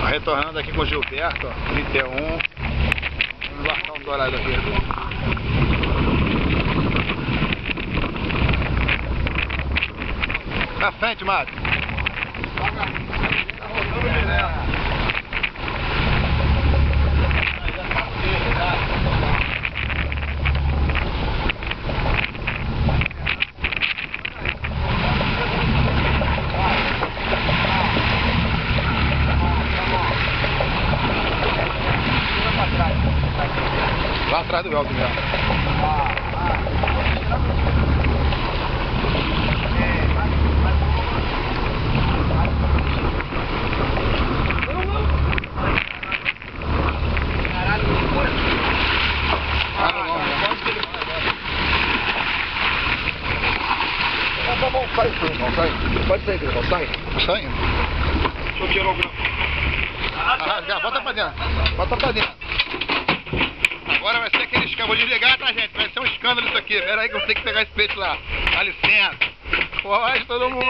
Retornando aqui com o Gilberto, ó, 31. Vamos embarcar um dourado aqui. Na frente, Mário. Lá atrás do Elton mesmo. Tá bom, sai, não sai. Pode sair, Grão, sai. Sai. Deixa eu tirar o grão. Bota pra dentro. Bota pra dentro. Agora vai ser aquele escândalo. Vou desligar, tá, gente? Vai ser um escândalo isso aqui. Pera aí que eu vou ter que pegar esse peixe lá. Dá licença. Pode, todo mundo.